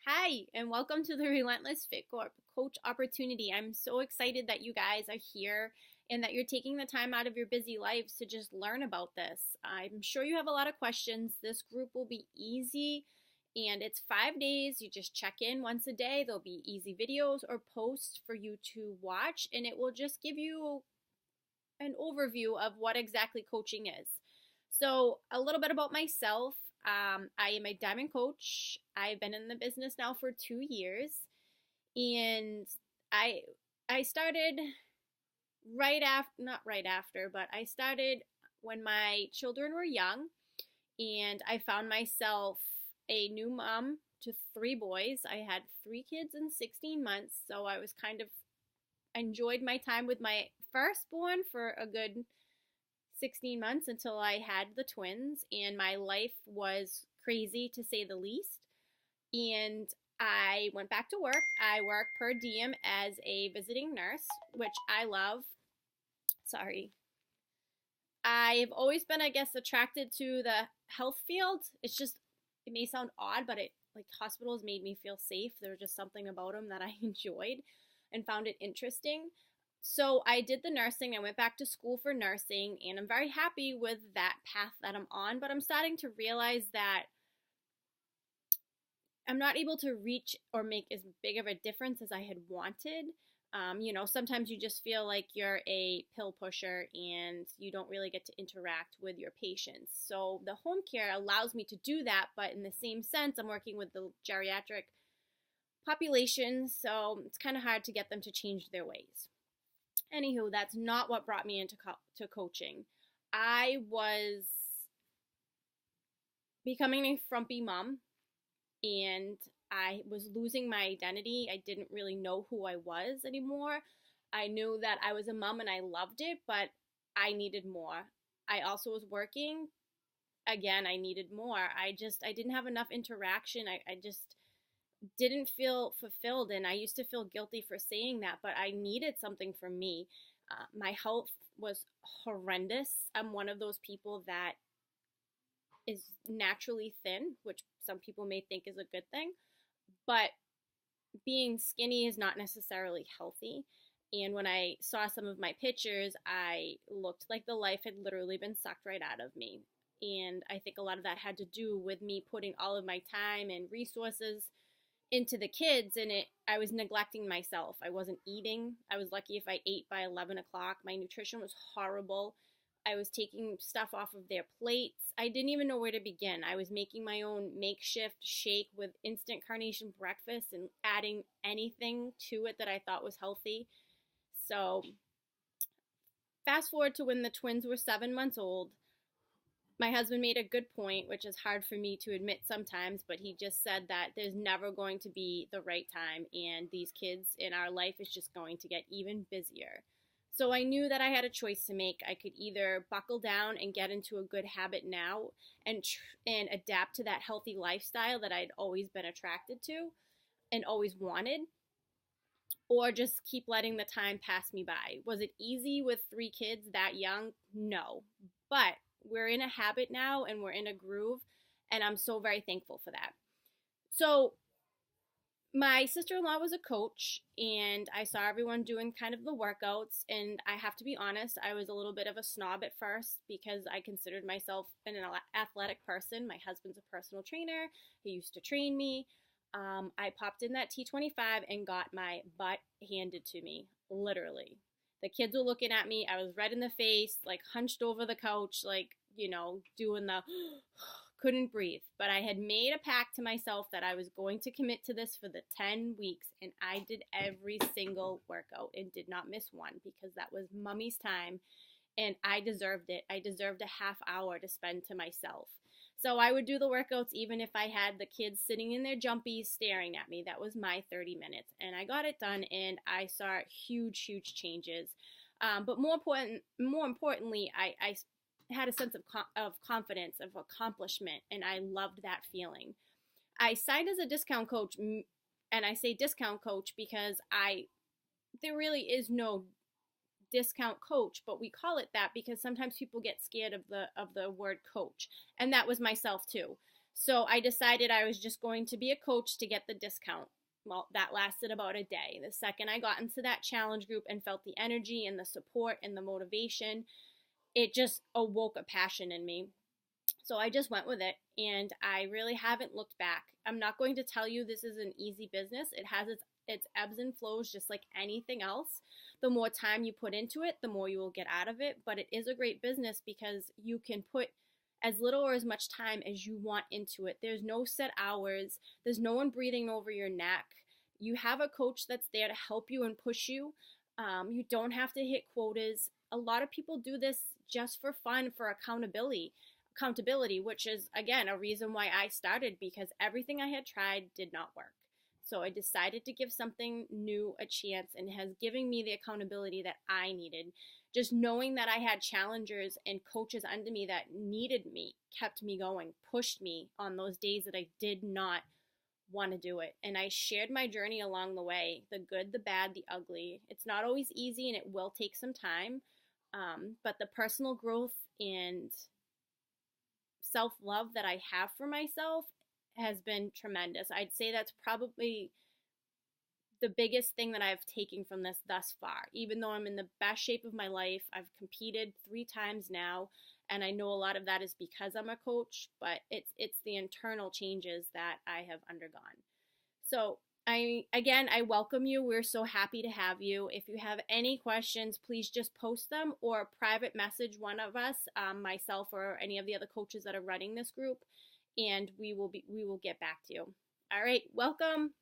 Hi, and welcome to the Relentless Fit Corp Coach Opportunity. I'm so excited that you guys are here and that you're taking the time out of your busy lives to just learn about this. I'm sure you have a lot of questions. This group will be easy and it's 5 days. You just check in once a day. There'll be easy videos or posts for you to watch, and it will just give you an overview of what exactly coaching is. So, a little bit about myself. I am a diamond coach. I've been in the business now for 2 years, and I I started right after, not right after, but I started when my children were young, and I found myself a new mom to three boys. I had three kids in 16 months, so I was kind of enjoyed my time with my firstborn for a good 16 months until I had the twins, and my life was crazy to say the least. And I went back to work. I work per diem as a visiting nurse, which I love. Sorry. I've always been, I guess, attracted to the health field. It may sound odd, but like hospitals made me feel safe. There was just something about them that I enjoyed and found it interesting. So I did the nursing. I went back to school for nursing, and I'm very happy with that path that I'm on. But I'm starting to realize that I'm not able to reach or make as big of a difference as I had wanted. Sometimes you just feel like you're a pill pusher and you don't really get to interact with your patients. So the home care allows me to do that, but in the same sense, I'm working with the geriatric population, so it's kind of hard to get them to change their ways. Anywho, that's not what brought me into to coaching. I was becoming a frumpy mom, and I was losing my identity. I didn't really know who I was anymore. I knew that I was a mom and I loved it, but I needed more. I also was working. Again, I needed more. I didn't have enough interaction. I just didn't feel fulfilled, and I used to feel guilty for saying that, but I needed something for me. My health was horrendous. I'm one of those people that is naturally thin, which some people may think is a good thing, but being skinny is not necessarily healthy. And when I saw some of my pictures, I looked like the life had literally been sucked right out of me. And I think a lot of that had to do with me putting all of my time and resources into the kids, and I was neglecting myself. I wasn't eating. I was lucky if I ate by 11 o'clock. My nutrition was horrible. I was taking stuff off of their plates. I didn't even know where to begin. I was making my own makeshift shake with instant carnation breakfast and adding anything to it that I thought was healthy. So fast forward to when the twins were 7 months old. My husband made a good point, which is hard for me to admit sometimes, but he just said that there's never going to be the right time, and these kids in our life is just going to get even busier. So I knew that I had a choice to make. I could either buckle down and get into a good habit now and adapt to that healthy lifestyle that I'd always been attracted to and always wanted, or just keep letting the time pass me by. Was it easy with three kids that young? No. But we're in a habit now and we're in a groove, and I'm so very thankful for that. So my sister-in-law was a coach, and I saw everyone doing kind of the workouts, and I have to be honest, I was a little bit of a snob at first because I considered myself an athletic person. My husband's a personal trainer. He used to train me. I popped in that T25 and got my butt handed to me, literally. The kids were looking at me. I was red in the face, like hunched over the couch, like, doing the couldn't breathe. But I had made a pact to myself that I was going to commit to this for the 10 weeks. And I did every single workout and did not miss one because that was mommy's time. And I deserved it. I deserved a half hour to spend to myself. So I would do the workouts even if I had the kids sitting in their jumpies staring at me. That was my 30 minutes. And I got it done, and I saw huge, huge changes. But more importantly, I had a sense of confidence, of accomplishment, and I loved that feeling. I signed as a discount coach, and I say discount coach because there really is no discount coach, but we call it that because sometimes people get scared of the word coach, and that was myself too. So I decided I was just going to be a coach to get the discount. Well, that lasted about a day. The second I got into that challenge group and felt the energy and the support and the motivation, it just awoke a passion in me. So I just went with it, and I really haven't looked back. I'm not going to tell you this is an easy business. It has its ebbs and flows just like anything else. The more time you put into it, the more you will get out of it, but it is a great business because you can put as little or as much time as you want into it. There's no set hours. There's no one breathing over your neck. You have a coach that's there to help you and push you. You don't have to hit quotas. A lot of people do this just for fun, for accountability, which is, again, a reason why I started, because everything I had tried did not work. So I decided to give something new a chance, and it has given me the accountability that I needed. Just knowing that I had challengers and coaches under me that needed me kept me going, pushed me on those days that I did not want to do it. And I shared my journey along the way, the good, the bad, the ugly. It's not always easy and it will take some time, but the personal growth and self love that I have for myself has been tremendous. I'd say that's probably the biggest thing that I've taken from this thus far. Even though I'm in the best shape of my life, I've competed 3 times now, and I know a lot of that is because I'm a coach, but it's the internal changes that I have undergone. So I welcome you. We're so happy to have you. If you have any questions, please just post them or private message one of us, myself or any of the other coaches that are running this group, and we will get back to you. All right, welcome.